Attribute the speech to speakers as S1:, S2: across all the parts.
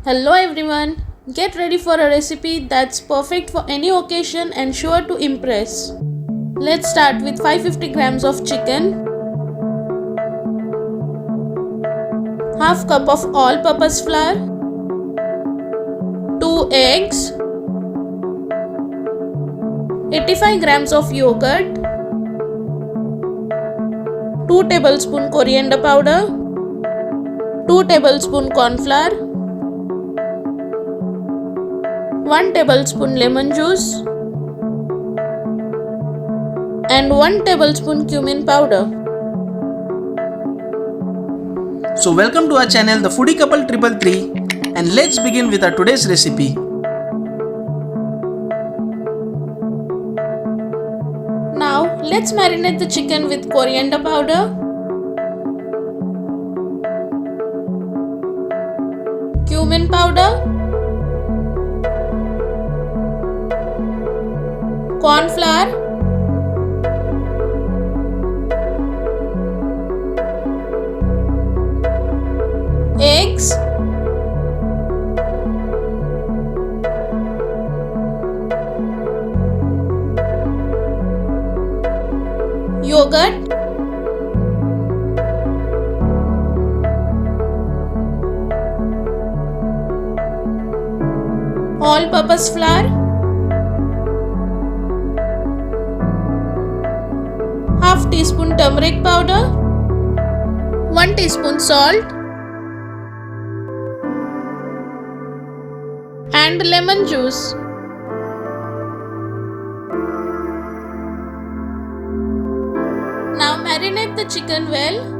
S1: Hello everyone, get ready for a recipe that's perfect for any occasion and sure to impress. Let's start with 550 grams of chicken, half cup of all-purpose flour, 2 eggs, 85 grams of yogurt, 2 tablespoon coriander powder, 2 tablespoon corn flour, 1 tablespoon lemon juice and 1 tablespoon cumin powder.
S2: So welcome to our channel The Foodie Couple 333 and let's begin with our today's recipe.
S1: Now let's marinate the chicken with coriander powder, cumin powder, corn flour, eggs, yogurt, all-purpose flour, half teaspoon turmeric powder, 1 teaspoon salt and lemon juice. Now marinate the chicken well.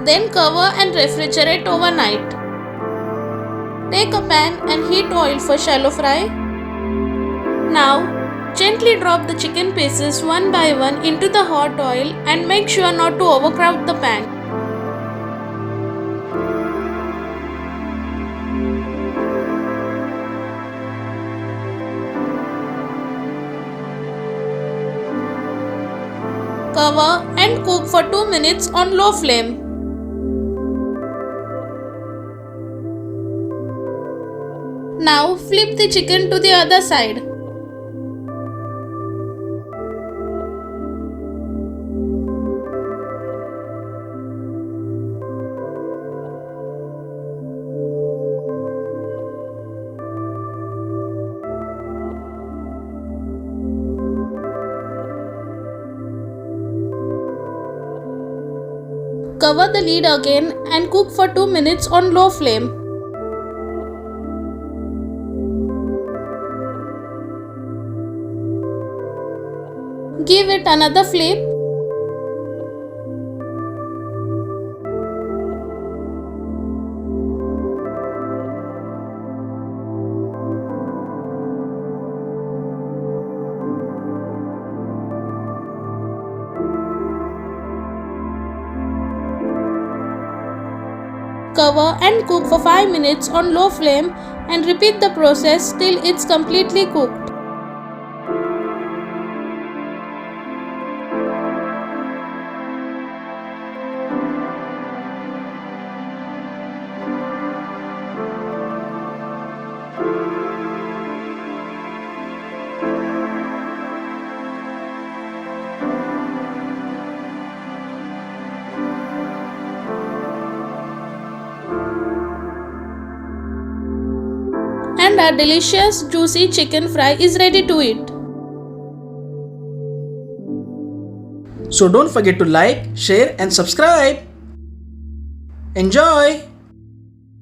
S1: Then cover and refrigerate overnight. Take a pan and heat oil for shallow fry. Now, gently drop the chicken pieces one by one into the hot oil and make sure not to overcrowd the pan. Cover and cook for 2 minutes on low flame. Now flip the chicken to the other side. Cover the lid again and cook for 2 minutes on low flame. Give it another flip. Cover and cook for 5 minutes on low flame and repeat the process till it's completely cooked. And our delicious juicy chicken fry is ready to eat.
S2: So don't forget to like, share and subscribe. Enjoy!